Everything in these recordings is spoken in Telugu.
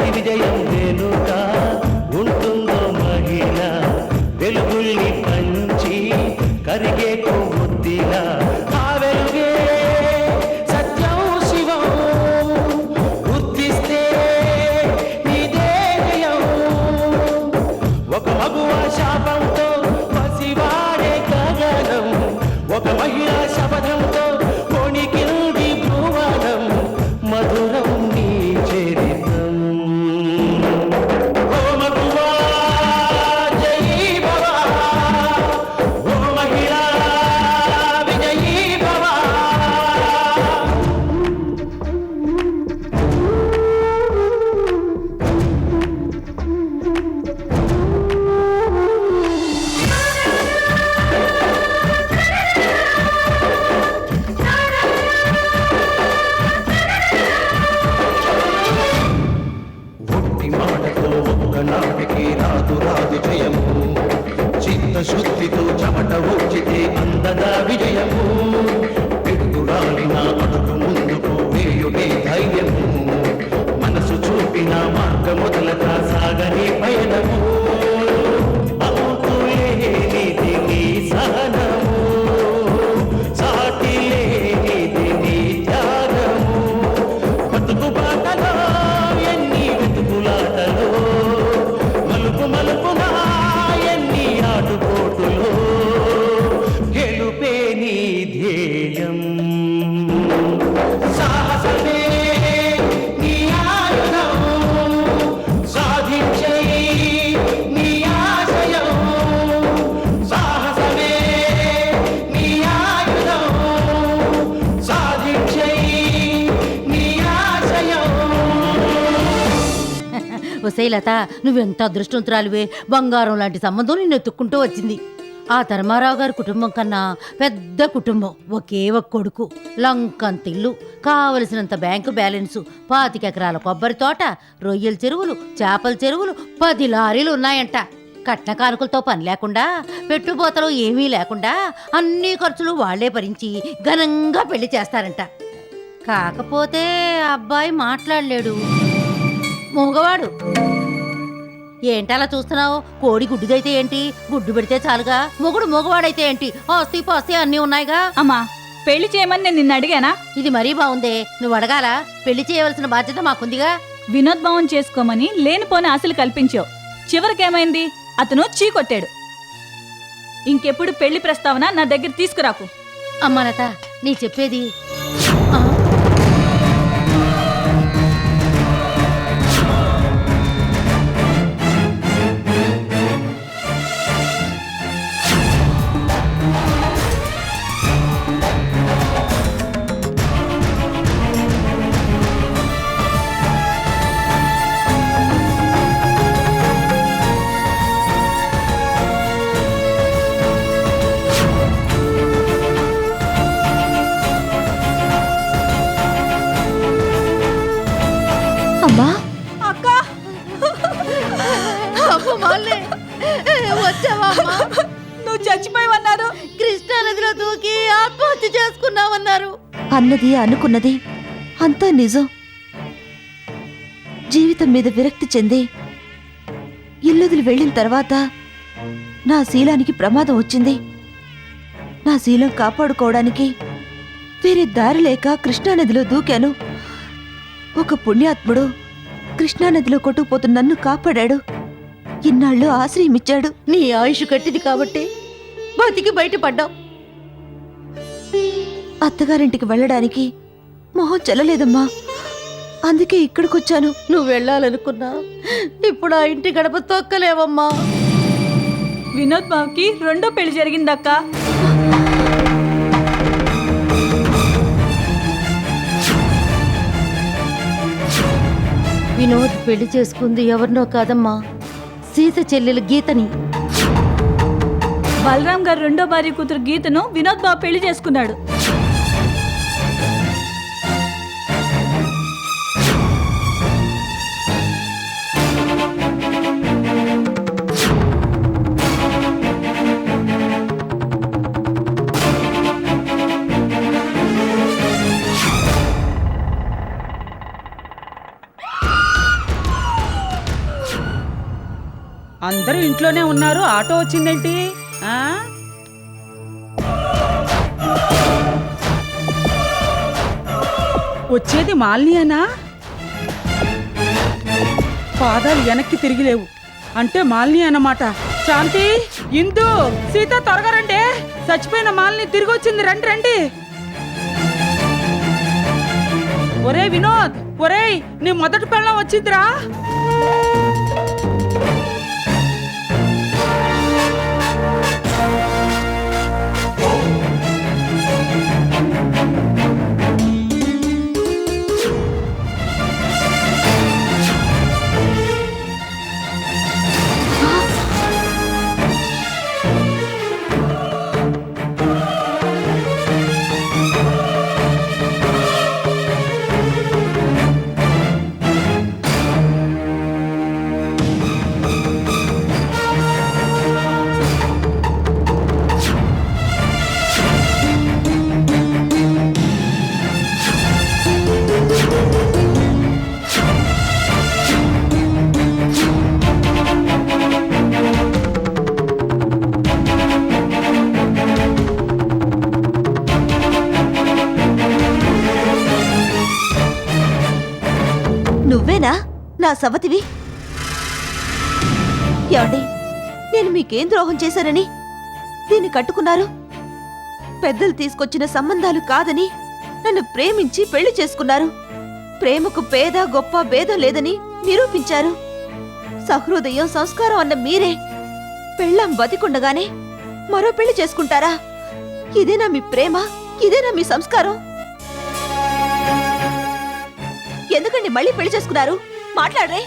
ప్రతి విజయం వెనుక ఉంటుందో మహిళ వెలుగుల్ని పంచి కరిగే కొవ్వొత్తిలా ఆ వెలుగే సత్యం శివం గుర్తిస్తే నీదే జయం ఒక మగువ శాపంతో పసివాడే గగనం ఒక మహిళా శపథంతో కొణికింది భువనం మధురం నీ చరితం ఓ మగువా జయీ భవ ఓ మహిళా విజయీ భవ ఒట్టి మాటతో ఒక్కనాటికి రాదు రాదు జయము చిత్తశుద్ధితో చెమట ఊచితే అందదా విజయము పిడుగురాలిన అడుగు ముందుకు వేయునే ధైర్యము మనసు చూపిన మార్గ మొదలక సాగని పయనము అవుతులేనిది నీ సహనము సాటి లేనిది నీ త్యాగము బతుకు బాటలో ఎన్ని వెతుకులాటలో మలుపు మలుపునా ఎన్ని ఆటుపోటులో గెలుపే నీ ధ్యేయం సాహసమే నీ ఆయుధం సాధించే నీ ఆశయం సాహసమే నీ ఆయుధం సాధించే నీ ఆశయం ఒసే లత, నువ్వెంత అదృష్టవంతురాలివే. బంగారం లాంటి సంబంధం నిన్ను ఎత్తుక్కుంటూ వచ్చింది. ఆ ధర్మారావు గారి కుటుంబం కన్నా పెద్ద కుటుంబం. ఒకే ఒక కొడుకు, లంకంత ఇల్లు, కావలసినంత బ్యాంకు బ్యాలెన్సు, 25 ఎకరాల కొబ్బరి తోట, రొయ్యల చెరువులు, చేపల చెరువులు, 10 లారీలు ఉన్నాయంట. కట్న కానుకలతో పని లేకుండా, పెట్టుబోతలు ఏమీ లేకుండా అన్ని ఖర్చులు వాళ్లే భరించి ఘనంగా పెళ్లి చేస్తారంట. కాకపోతే అబ్బాయి మాట్లాడలేడు, మగవాడు. ఏంటలా చూస్తున్నావు? కోడి గుడ్డుదైతే ఏంటి, గుడ్డు పెడితే చాలుగా. మొగుడు మగవాడైతే ఏంటి, ఆస్తి పాస్తి అన్నీ ఉన్నాయిగా. అమ్మా, పెళ్లి చేయమని నేను నిన్ను అడిగానా? ఇది మరీ బాగుందే, నువ్వు అడగాల. పెళ్లి చేయవలసిన బాధ్యత మాకుందిగా. వినోద్భావం చేసుకోమని లేనిపోని ఆశలు కల్పించావు. చివరికేమైంది? అతను చీకొట్టాడు. ఇంకెప్పుడు పెళ్లి ప్రస్తావన నా దగ్గర తీసుకురాకు. అమ్మా లత, నీ చెప్పేది ఆ? అమ్మా, అక్క, వచ్చావా అమ్మా? నువ్వు చచ్చిపోయావన్నారు. కృష్ణానదిలో దూకి ఆత్మహత్య చేసుకున్నావన్నారు. అన్నది అనుకున్నది అంతా నిజం. జీవితం మీద విరక్తి చెంది ఇల్లుదిలి వెళ్ళిన తర్వాత నా శీలానికి ప్రమాదం వచ్చింది. నా శీలం కాపాడుకోవడానికి వేరే దారి లేక కృష్ణానదిలో దూకాను. ఒక పుణ్యాత్ముడు కృష్ణానదిలో కొట్టుకుపోతున్న నన్ను కాపాడాడు. ఇన్నాళ్ళు ఆశ్రయమిచ్చాడు. నీ ఆయుష్ కట్టిది కాబట్టి బతికి బయటపడ్డావు. అత్తగారింటికి వెళ్ళడానికి మొహం చెల్లలేదమ్మా. అందుకే ఇక్కడికొచ్చాను. నువ్వు వెళ్ళాలనుకున్నా ఇప్పుడు ఆ ఇంటి గడప తొక్కలేవమ్మా. వినోద్ బాబుకి రెండో పెళ్లి జరిగిందక్క. వినోద్ పెళ్లి చేసుకుంది ఎవరినో కాదమ్మా, సీత చెల్లెలు గీతని. బలరాం గారు రెండో భార్య కూతురు గీతను వినోద్ బాబు పెళ్లి చేసుకున్నాడు. అందరూ ఇంట్లోనే ఉన్నారు, ఆటో వచ్చిందేంటి? ఆ? వచ్చేది మాలినియేనా? పాదాలు వెనక్కి తిరిగిలేవు అంటే మాలిని అన్నమాట. శాంతి, ఇందు, సీత త్వరగా రండి. చచ్చిపోయిన మాలిని తిరిగి వచ్చింది, రండి రండి. ఒరే వినోద్, ఒరేయ్ నీ మొదటి పెళ్ళం వచ్చిందిరా. నువ్వేనా నా సవతివి? ఏమండి, నేను మీకేం ద్రోహం చేశానని దీన్ని కట్టుకున్నారు? పెద్దలు తీసుకొచ్చిన సంబంధాలు కాదని నన్ను ప్రేమించి పెళ్లి చేసుకున్నారు. ప్రేమకు పేద గొప్ప భేదం లేదని నిరూపించారు. సహృదయం సంస్కారం అన్న మీరే పెళ్ళాం బతికుండగానే మరో పెళ్లి చేసుకుంటారా? ఇదేనా మీ ప్రేమ? ఇదేనా మీ సంస్కారం? ఎందుకండి మళ్ళీ పెళ్లి చేసుకున్నారు? మాట్లాడరే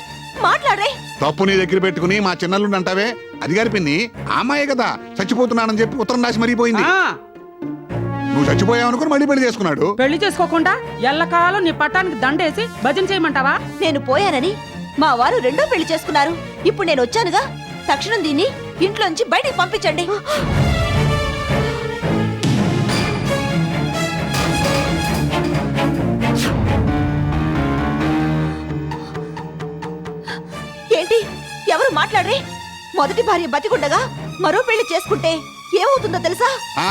మాట్లాడరే. తప్పు నీ దగ్గర పెట్టుకుని మా చిన్నల్లుండి అంటావే? అది గారి పిన్ని ఆ అమ్మాయే కదా చచ్చిపోతున్నానని చెప్పి ఉత్తరం రాసి మరిగిపోయింది. ఆ, నువ్వు చచ్చిపోయావు అనుకుని మళ్ళీ పెళ్లి చేసుకున్నాడు. పెళ్లి చేసుకోకుండా ఎల్లకాలం నీ పట్టానికి దండేసి భజన చేయమంటావా? నేను పోయానని మా వారు రెండో పెళ్లి చేసుకున్నారు. ఇప్పుడు నేను వచ్చానుగా, తక్షణం దీన్ని ఇంట్లోంచి బయటికి పంపించండి. ఏంటి? ఎవరు మాట్లాడరే? మొదటి భార్య బతికుండగా మరో పెళ్లి చేసుకుంటే ఏమవుతుందో తెలుసా? ఆ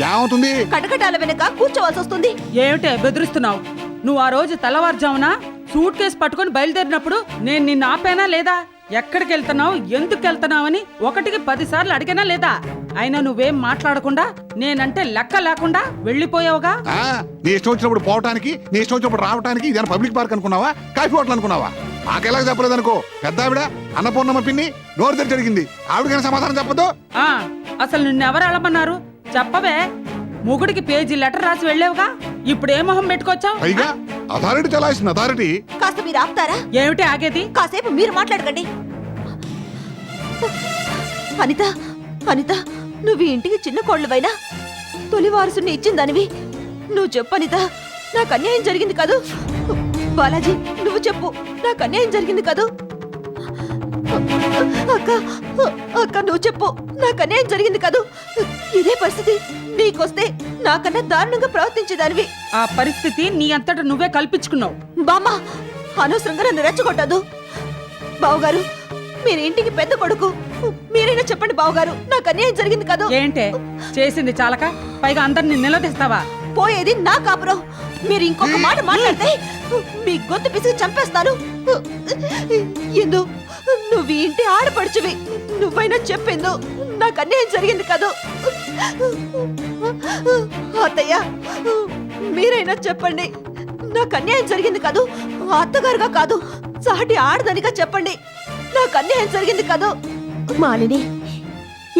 ఏమవుతుంది? కటకటాల వెనక కూర్చోవలసి వస్తుంది. ఏమిటే బెదిరిస్తున్నావు? నువ్వు ఆ రోజు తెల్లవారుజామున సూట్ కేసు పట్టుకొని బయలుదేరినప్పుడు నేను నిన్ను ఆపానా లేదా? ఎక్కడికి వెళ్తున్నావు, ఎందుకు వెళ్తున్నావని 1కి 10 సార్లు అడిగానా లేదా? అయినా నువ్వేం మాట్లాడకుండా నేనంటే లెక్క లేకుండా వెళ్ళిపోయావుగా. ఆ నీ ఇష్టం వచ్చినప్పుడు పోవటానికి, నీ ఇష్టం వచ్చినప్పుడు రావటానికి ఇదేనా పబ్లిక్ పార్క్ అనుకున్నావా? కాఫీ హోటల్ అనుకున్నావా? మాకెలాగ చెప్పలేదు అనుకో. పెద్ద ఆవిడ అన్నపూర్ణమ్మ పిన్ని నోరు తెరి జరిగింది. ఆవిడకైనా సమాధానం చెప్పదు. ఆ అసలు నిన్నెవరు వెళ్ళమన్నారు? చెప్పవే. మొగుడికి పేజీ లెటర్ రాసి వెళ్ళావుగా, ఇప్పుడు ఏ మొహం పెట్టుకొచ్చావు? పైగా అథారిటీ చలాయిస్తుంది. అథారిటీ కాస్త మీరు ఆపుతారా? ఏమిటి ఆగేది? కాసేపు మీరు మాట్లాడకండి. అనిత, అనిత, నువ్వు ఈ ఇంటికి చిన్న కోళ్ళవైనా తొలి వారసుని ఇచ్చిందనివి. నువ్వు చెప్పు అనిత, నాకు అన్యాయం జరిగింది కదూ? బాలాజీ, నువ్వు చెప్పు, నాకు అన్యాయం జరిగింది కదూ? అక్క, అక్క నువ్వు చెప్పు, నాకు అన్యాయం జరిగింది కదూ? ఇదే పరిస్థితి నీకొస్తే నాకన్నా దారుణంగా ప్రవర్తించేదానివి. ఆ పరిస్థితి నీ అంతటా నువ్వే కల్పించుకున్నావు. బామ్మ, అనవసరంగా నన్ను రెచ్చగొట్టదు. బావగారు, మీరు ఇంటికి పెద్ద కొడుకు, మీరైనా చెప్పండి బావగారు, నాకు అన్యాయం జరిగింది కదూ? ఏంటే చేసింది చాలక పైగా అందరిని నిలదీస్తావా? పోయేది నా కాపురం. మీరు ఇంకొక మాట మాట్లాడితే మీ గొంతు పిసికి చంపేస్తాను. ఎందు, నువ్వు ఈ ఇంటి ఆడపడుచువి, నువ్వైనా చెప్పిందు, నాకు అన్యాయం జరిగింది కదూ? అత్తయ్య, మీరైనా చెప్పండి, నాకు అన్యాయం జరిగింది కదూ? అత్తగారుగా కాదు, సాటి ఆడదనిగా చెప్పండి, నాకు అన్యాయం జరిగింది కదూ? మాలిని,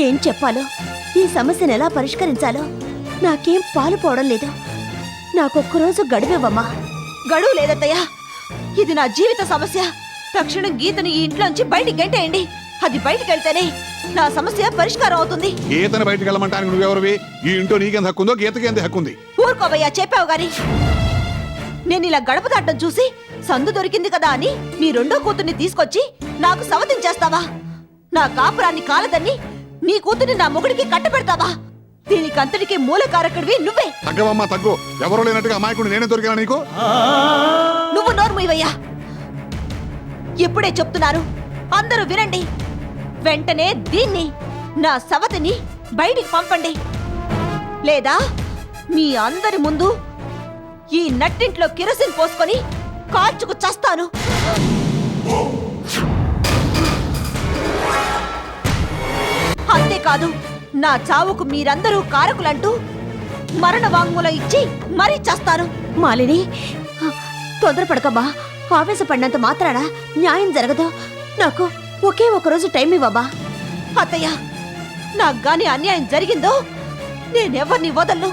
ఏం చెప్పాలో, ఈ సమస్యను ఎలా పరిష్కరించాలో నాకేం పాలుపోవడం లేదు. నాకొక్కరోజు గడువేవమ్మా. గడువు లేదత్తయ్యా, ఇది నా జీవిత సమస్య. తక్షణం గీతను ఈ ఇంట్లోంచి బయటికి గంటేయండి. అది బయటికి వెళ్తేనే నా సమస్య పరిష్కారం అవుతుంది. గీతను బయటకు వెళ్ళమంటానికి నువ్వెవరివి? ఈ ఇంట్లో నీకెంత హక్కుందో గీతకి ఎంత హక్కుంది? ఊరుకోవయ్యా, చెప్పావు గాని. నేను ఇలా గడప దాటం చూసి సందు దొరికింది కదా అని నీ రెండో కూతుర్ని తీసుకొచ్చి నాకు సవతం చేస్తావా? నా కాపురాన్ని కాలదని నీ కూతుర్ని నా మొగుడికి కట్టబెడతావా? దీనికంతటికి మూల కారకుడివి నువ్వే. తగ్గవమ్మా తగ్గు. ఎవరో లేనట్టుగా అమాయకుడు నేనే దొరికానా నీకు? నువ్వు నోర్ముయ్యా. ఎప్పుడే చెప్తున్నారు, అందరూ వినండి. వెంటనే దీన్ని నా సవతిని బయటికి పంపండి, లేదా మీ అందరి ముందు ఈ నట్టింట్లో కిరసిన్ పోసుకొని కాల్చుకు చస్తాను. అంతేకాదు, నా చావుకు మీరందరూ కారకులంటూ మరణ వాంగ్మూలం ఇచ్చి మరీ చస్తాను. మాలిని, తొందరపడకమ్మా. ఆవేశపడినంత మాత్రాన న్యాయం జరగదు. నాకు ఒకే ఒక రోజు టైం ఇవ్వమ్మా. అత్తయ్య, నాకు గాని అన్యాయం జరిగిందో నేనెవరిని వదలను.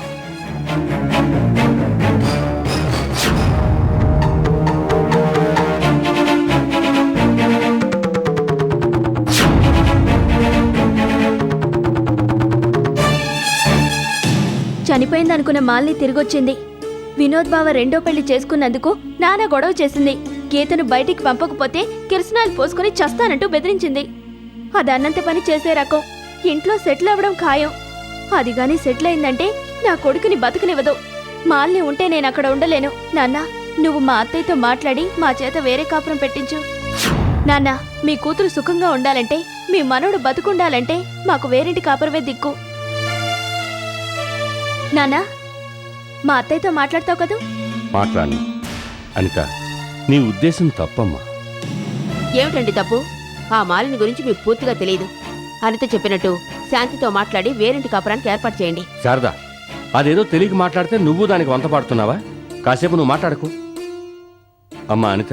చనిపోయిందనుకున్న మాలిని తిరిగొచ్చింది. వినోద్ బావ రెండో పెళ్లి చేసుకున్నందుకు నాన్న గొడవ చేసింది. గీతను బయటికి పంపకపోతే కిరసనాలు పోసుకుని చస్తానంటూ బెదిరించింది. అది అన్నంత పని చేసే రకం. ఇంట్లో సెటిల్ అవ్వడం ఖాయం. అది గాని సెటిల్ అయిందంటే నా కొడుకుని బతుకునివ్వదు. మాలిని ఉంటే నేను అక్కడ ఉండలేను. నాన్న, నువ్వు మా అత్తయ్యతో మాట్లాడి మా చేత వేరే కాపురం పెట్టించు. నాన్న, మీ కూతురు సుఖంగా ఉండాలంటే, మీ మనవడు బతుకుండాలంటే మాకు వేరింటి కాపురమే దిక్కు. నానా, మా అత్తయ్యతో మాట్లాడతావు కదూ? మాట్లాడను. అనిత, నీ ఉద్దేశం తప్పమ్మా. ఏమిటండి తప్పు? ఆ మాలిని గురించి మీకు పూర్తిగా తెలియదు. అనిత చెప్పినట్టు శాంతితో మాట్లాడి వేరింటి కాపురానికి ఏర్పాటు చేయండి. శారదా, అదేదో తెలియక మాట్లాడితే నువ్వు దానికి వంతపాడుతున్నావా? కాసేపు నువ్వు మాట్లాడకు. అమ్మా అనిత,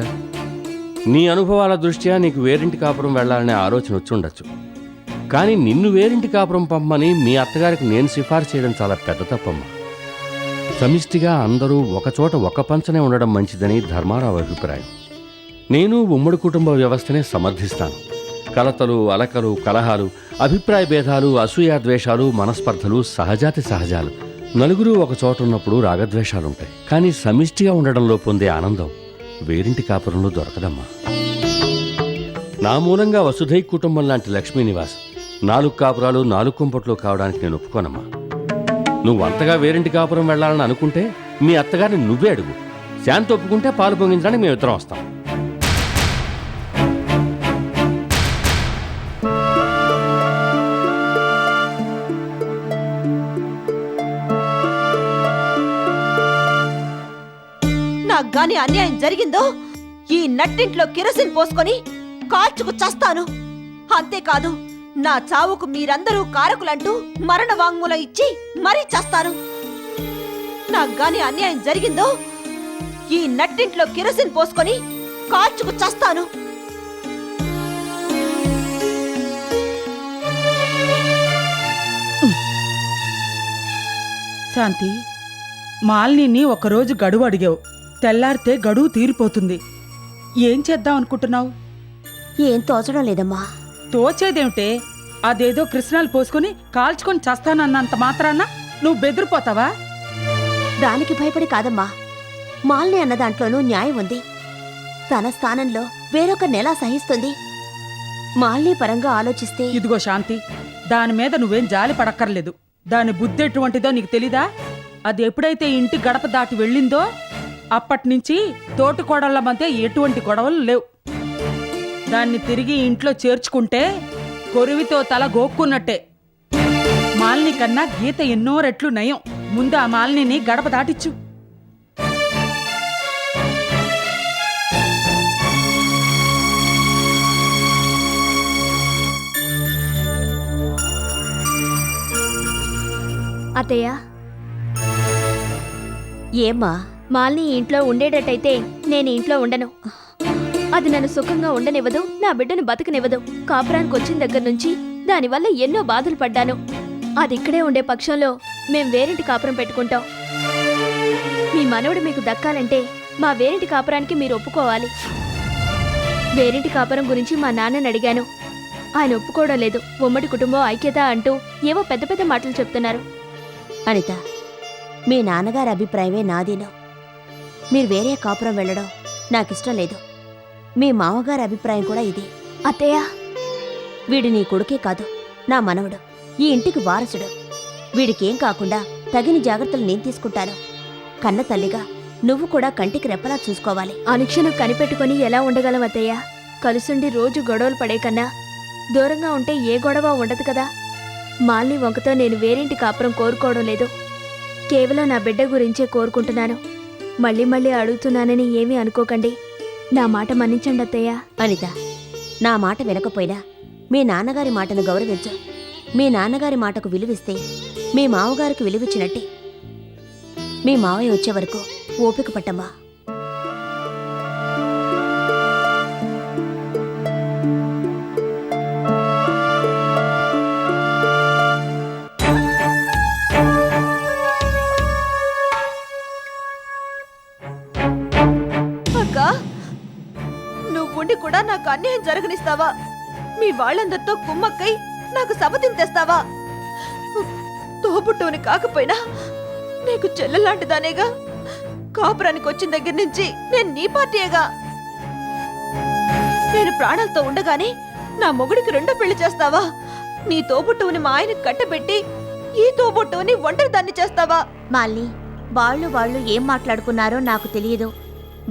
నీ అనుభవాల దృష్ట్యా నీకు వేరింటి కాపురం వెళ్లాలనే ఆలోచన వచ్చి ఉండొచ్చు. కానీ నిన్ను వేరింటి కాపురం పంపమని మీ అత్తగారికి నేను సిఫార్సు చేయడం చాలా పెద్ద తప్పమ్మా. సమిష్టిగా అందరూ ఒకచోట ఒక పంచనే ఉండడం మంచిదని ధర్మారావు అభిప్రాయం. నేను ఉమ్మడి కుటుంబ వ్యవస్థనే సమర్థిస్తాను. కలతలు, అలకలు, కలహాలు, అభిప్రాయ భేదాలు, అసూయాద్వేషాలు, మనస్పర్ధలు సహజాతి సహజాలు. నలుగురు ఒక చోట ఉన్నప్పుడు రాగద్వేషాలుంటాయి. కానీ సమిష్టిగా ఉండడంలో పొందే ఆనందం వేరింటి కాపురంలో దొరకదమ్మా. నా మూలంగా వసుధై కుటుంబం లాంటి లక్ష్మీ నివాస్ 4 కాపురాలు 4 కుంపట్లో కావడానికి నేను ఒప్పుకోనమ్మా. నువ్వు అంతగా వేరింటి కాపురం వెళ్లాలని అనుకుంటే మీ అత్తగారిని నువ్వే అడుగు. శాంతి ఒప్పుకుంటే పాలు పొంగించడానికి మేము ఇద్దరం వస్తాం. నాకు గాని అన్యాయం జరిగిందో ఈ నట్టింట్లో కిరసిన్ పోసుకొని కాల్చుకు చస్తాను. అంతేకాదు, నా చావుకు మీరందరూ కారకులంటూ మరణ వాంగ్మూలం ఇచ్చి మరీ చస్తాను. నాకు గాని అన్యాయం జరిగిందో ఈ నట్టింట్లో కిరసిన్ పోసుకొని కాల్చుకు చస్తాను. శాంతి, మాలిని ఒకరోజు గడువు అడిగావు. తెల్లారితే గడువు తీరిపోతుంది. ఏం చేద్దాం అనుకుంటున్నావు? ఏం తోచడం లేదమ్మా. తోచేదేమిటే? అదేదో కృష్ణాలు పోసుకొని కాల్చుకొని చస్తానన్నంత మాత్రాన నువ్వు బెదిరిపోతావా? దానికి భయపడి కాదమ్మా. మాల్ని అన్న దాంట్లోనూ న్యాయం ఉంది. తన స్థానంలో వేరొకరిని ఎలా సహిస్తుంది? మాల్ని పరంగా ఆలోచిస్తే ఇదిగో శాంతి, దాని మీద నువ్వేం జాలి పడక్కర్లేదు. దాని బుద్ధి ఎటువంటిదో నీకు తెలీదా? అది ఎప్పుడైతే ఇంటి గడప దాటి వెళ్ళిందో అప్పటినుంచి తోటి కోడళ్ల మధ్య ఎటువంటి గొడవలు లేవు. దాన్ని తిరిగి ఇంట్లో చేర్చుకుంటే కొరివితో తల గోక్కున్నట్టే. మాలిని కన్నా గీత ఎన్నో రెట్లు నయం. ముందు ఆ మాలిని గడప దాటిచ్చు. అత్తయ్య, ఏమ్మా? మాలిని ఇంట్లో ఉండేటట్టయితే నేను ఇంట్లో ఉండను. అది నన్ను సుఖంగా ఉండనివ్వదు, నా బిడ్డను బతకనివ్వదు. కాపురానికి వచ్చిన దగ్గర నుంచి దానివల్ల ఎన్నో బాధలు పడ్డాను. అది ఇక్కడే ఉండే పక్షంలో మేం వేరింటి కాపురం పెట్టుకుంటాం. మీ మనవడు మీకు దక్కాలంటే మా వేరింటి కాపురానికి మీరు ఒప్పుకోవాలి. వేరింటి కాపురం గురించి మా నాన్నని అడిగాను. ఆయన ఒప్పుకోవడం లేదు. ఉమ్మడి కుటుంబం ఐక్యత అంటూ ఏవో పెద్ద పెద్ద మాటలు చెప్తున్నారు. అనిత, మీ నాన్నగారి అభిప్రాయమే నాదీను. మీరు వేరే కాపురం వెళ్ళడం నాకిష్టం లేదు. మీ మామగారి అభిప్రాయం కూడా ఇదే. అత్తయ్య, వీడు నీ కొడుకే కాదు, నా మనవడు, ఈ ఇంటికి వారసుడు. వీడికేం కాకుండా తగిన జాగ్రత్తలు నేను తీసుకుంటాను. కన్న తల్లిగా నువ్వు కూడా కంటికి రెప్పలా చూసుకోవాలి. అనుక్షణం కనిపెట్టుకుని ఎలా ఉండగలం అత్తయ్య? కలుసుండి రోజు గొడవలు పడే కన్నా దూరంగా ఉంటే ఏ గొడవ ఉండదు కదా. మాలిని వంకతో నేను వేరింటి కాపురం కోరుకోవడం లేదు. కేవలం నా బిడ్డ గురించే కోరుకుంటున్నాను. మళ్ళీ మళ్ళీ అడుగుతున్నానని ఏమీ అనుకోకండి. నా మాట మన్నించండి అత్తయ్య. అనిత, నా మాట వినకపోయినా మీ నాన్నగారి మాటను గౌరవించు. మీ నాన్నగారి మాటకు విలువిస్తే మీ మావగారికి విలువిచ్చినట్టే. మీ మావయ్య వచ్చే వరకు ఓపిక పట్టమ్మా. అక్క, నువ్వుండి కూడా నాకు అన్యాయం జరగనిస్తావా? మీ వాళ్ళందరితో కుమ్మక్కై నాకు సబతిని తెస్తావా? తోబుట్టుని కాకపోయినా నీకు చెల్లెలాంటిదానేగా. కాపురానికి వచ్చిన దగ్గర నుంచి నేను నీ పార్టీయేగా. నేను ప్రాణాలతో ఉండగానే నా మొగుడికి రెండో పెళ్లి చేస్తావా? నీ తోబుట్టుని మా ఆయనకి కట్టబెట్టి ఈ తోబుట్టుని ఒంటరి దాన్ని చేస్తావా? మాల్ని, వాళ్ళు ఏం మాట్లాడుకున్నారో నాకు తెలియదు.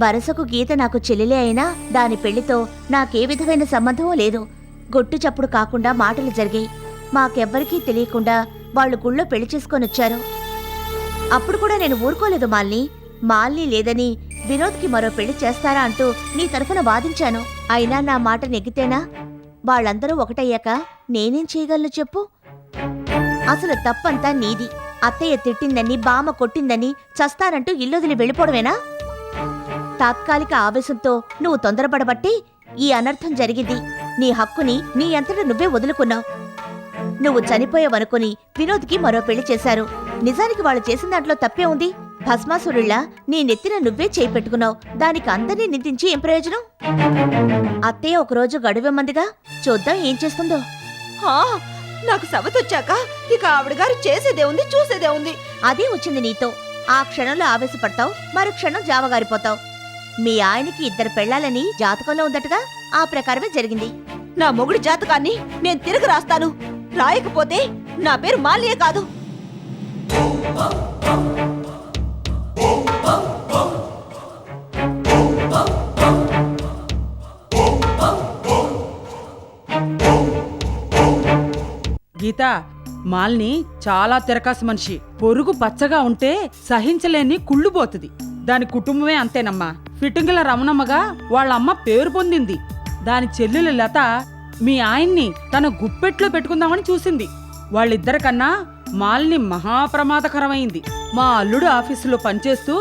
వరసకు గీత నాకు చెల్లెలే అయినా దాని పెళ్లితో నాకే విధమైన సంబంధమూ లేదు. గొట్టు చప్పుడు కాకుండా మాటలు జరిగాయి. మాకెవ్వరికీ తెలియకుండా వాళ్ళు గుళ్ళో పెళ్లి చేసుకొని వచ్చారు. అప్పుడు కూడా నేను ఊరుకోలేదు మాల్ని. మాల్ని లేదని వినోద్కి మరో పెళ్లి చేస్తారా అంటూ నీ తరఫున వాదించాను. అయినా నా మాట నెగ్గితేనా? వాళ్ళందరూ ఒకటయ్యాక నేనేం చేయగలను చెప్పు? అసలు తప్పంతా నీది. అత్తయ్య తిట్టిందని, బామ్మ కొట్టిందని చస్తానంటూ ఇల్లొదిలి వెళ్ళిపోవడమేనా? తాత్కాలిక ఆవేశంతో నువ్వు తొందరపడబట్టి ఈ అనర్థం జరిగింది. నీ హక్కుని నీ అంతటా నువ్వే వదులుకున్నావు. నువ్వు చనిపోయావనుకుని వినోద్కి మరో పెళ్లి చేశారు. నిజానికి వాళ్ళు చేసిన దాంట్లో తప్పే ఉంది. భస్మాసురుళ్ళ నీ నెత్తిన నువ్వే చేయి పెట్టుకున్నావు. దానికి అందరినీ నిందించి ఏం ప్రయోజనం? అత్తయ్య ఒకరోజు గడువెమ్మందిగా, చూద్దాం ఏం చేస్తుందో. హా, నాకు సవతొచ్చాక ఇక ఆవిడ గారు చేసేదే ఉంది, చూసేదే ఉంది. అదే వచ్చింది నీతో. ఆ క్షణంలో ఆవేశపడతావు, మరో క్షణం జావగారిపోతావు. మీ ఆయనకి 2 పెళ్లాలని జాతకంలో ఉందటగా, ఆ ప్రకారమే జరిగింది. నా మొగుడి జాతకాన్ని నేను తిరిగి రాస్తాను. రాయకపోతే నా పేరు మాల్యే కాదు. గీత, మాల్ని చాలా తిరకాసు మనిషి. పొరుగు పచ్చగా ఉంటే సహించలేని కుళ్ళుపోతుంది. దాని కుటుంబమే అంతేనమ్మా. ఫిట్టింగుల రమణమ్మగా వాళ్ళమ్మ పేరు పొందింది. దాని చెల్లెలు లత మీ ఆయన్ని తన గుప్పెట్లో పెట్టుకుందామని చూసింది. వాళ్ళిద్దరికన్నా మాల్ని మహాప్రమాదకరమైంది. మా అల్లుడు ఆఫీసులో పనిచేస్తూ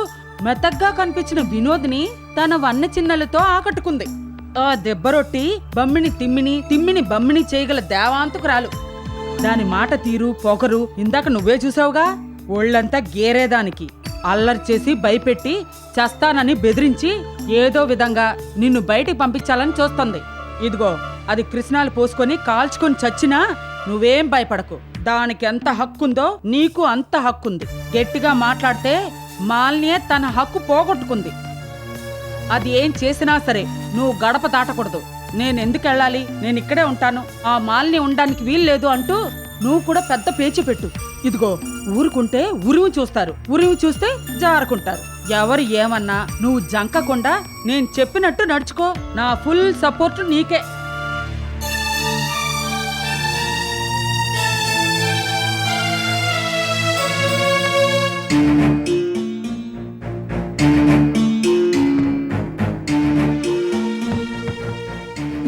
మెతగ్గా కనిపించిన వినోద్ని తన వన్న చిన్నలతో ఆకట్టుకుంది. ఆ దెబ్బరొట్టి బమ్మిని తిమ్మిని, తిమ్మిని బమ్మిని చేయగల దేవాంతకురాలు. దాని మాట తీరు, పొగరు ఇందాక నువ్వే చూసావుగా. ఒళ్ళంతా గేరేదానికి. అల్లరి చేసి భయపెట్టి చస్తానని బెదిరించి ఏదో విధంగా నిన్ను బయటికి పంపించాలని చూస్తుంది. ఇదిగో, అది కృష్ణాలు పోసుకొని కాల్చుకొని చచ్చినా నువ్వేం భయపడకు. దానికి ఎంత హక్కుందో నీకు అంత హక్కుంది. గట్టిగా మాట్లాడితే మాల్నియే తన హక్కు పోగొట్టుకుంది. అది ఏం చేసినా సరే నువ్వు గడప దాటకూడదు. నేనెందుకు వెళ్ళాలి, నేనిక్కడే ఉంటాను, ఆ మాల్ని ఉండడానికి వీల్లేదు అంటూ నువ్వు కూడా పెద్ద పేచి పెట్టు. ఇదిగో, ఊరుకుంటే ఉరిమి చూస్తారు, ఉరిమి చూస్తే జారుకుంటారు. ఎవరు ఏమన్నా నువ్వు జంకకుండా నేను చెప్పినట్టు నడుచుకో. నా ఫుల్ సపోర్ట్ నీకే.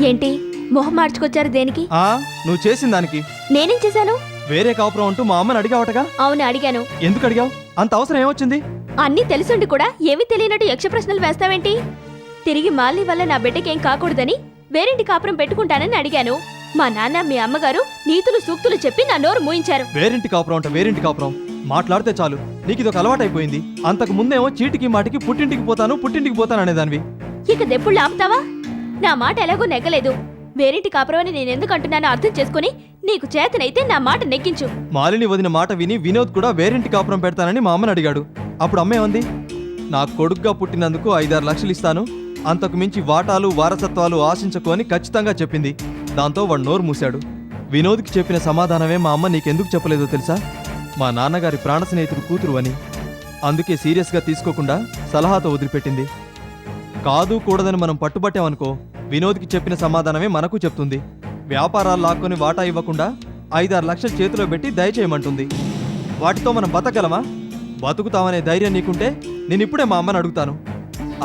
ఏంటి మొహం మార్చుకొచ్చారు దేనికి? నువ్వు చేసిన దానికి. నేనేం చేశాను? వేరే కాపురం అంటూ మా అమ్మని అడిగావటగా? అవును, అడిగాను. ఎందుకు అడిగావు? అంత అవసరం ఏమొచ్చింది? అన్నీ తెలుసుండి కూడా ఏమీ తెలియనట్టు యక్ష ప్రశ్నలు వేస్తావేంటి? తిరిగి మాలిని వల్ల నా బిడ్డకేం కాకూడదని వేరింటి కాపురం పెట్టుకుంటానని అడిగాను. మా నాన్న మీ అమ్మగారు నీతులు సూక్తులు చెప్పి నా నోరు మూయించారు. వేరింటి కాపురం అంట వేరింటి కాపురం. మాట్లాడితే చాలు నీకు ఇదొక అలవాటైపోయింది. అంతకు ముందేమో చీటికి మాటికి పుట్టింటికి పోతాను అనేదానివి. ఇక దెప్పుళ్ళు ఆపుతావా? నా మాట ఎలాగో నెగ్గలేదు. వేరింటి కాపురం అని నేనెందుకు అంటున్నానో అర్థం చేసుకుని నీకు చేతనైతే నా మాట నెగ్గించు. మాలిని వదిన మాట విని వినోద్ కూడా వేరింటి కాపురం పెడతానని మా అమ్మని అడిగాడు. అప్పుడు అమ్మే ఉంది, నా కొడుగ్గా పుట్టినందుకు 5-6 లక్షలు ఇస్తాను, అంతకు మించి వాటాలు వారసత్వాలు ఆశించకు అని ఖచ్చితంగా చెప్పింది. దాంతో వాడు నోరు మూశాడు. వినోద్కి చెప్పిన సమాధానమే మా అమ్మ నీకెందుకు చెప్పలేదో తెలుసా? మా నాన్నగారి ప్రాణ స్నేహితుడు కూతురు అని. అందుకే సీరియస్గా తీసుకోకుండా సలహాతో వదిలిపెట్టింది. కాదు కూడదని మనం పట్టుబట్టామనుకో, వినోద్కి చెప్పిన సమాధానమే మనకు చెప్తుంది. వ్యాపారాలు లాక్కొని వాటా ఇవ్వకుండా 5-6 లక్షలు చేతిలో పెట్టి దయచేయమంటుంది. వాటితో మనం బతకగలమా? బతుకుతామనే ధైర్యం నీకుంటే నేను ఇప్పుడే మా అమ్మని అడుగుతాను.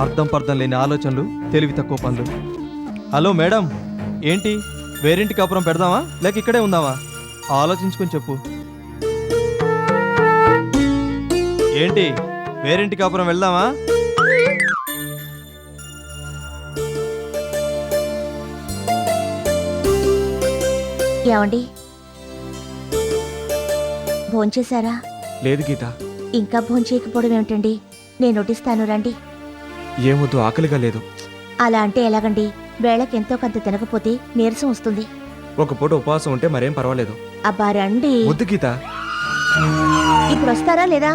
అర్థం పర్థం లేని ఆలోచనలు, తెలివి తక్కువ పనులు. హలో మేడం, ఏంటి వేరింటి కాపురం పెడదామా లేక ఇక్కడే ఉందామా? ఆలోచించుకొని చెప్పు. ఏంటి వేరింటి కాపురం వెళ్దామా? ఏమండి, భోంచేశారా? లేదు గీత. ఇంకా భోంచేయకపోవడం ఏమిటండి? నేను వడ్డిస్తాను, రండి. ఏమొద్దు, ఆకలిగా లేదు. అలా అంటే ఎలాగండి? వేళకెంతో కొంత తినకపోతే నీరసం వస్తుంది. ఒక పూట ఉపవాసం ఉంటే మరేం పర్వాలేదు. అబ్బా రండి. వద్దు గీత. ఇప్పుడు వస్తారా లేదా?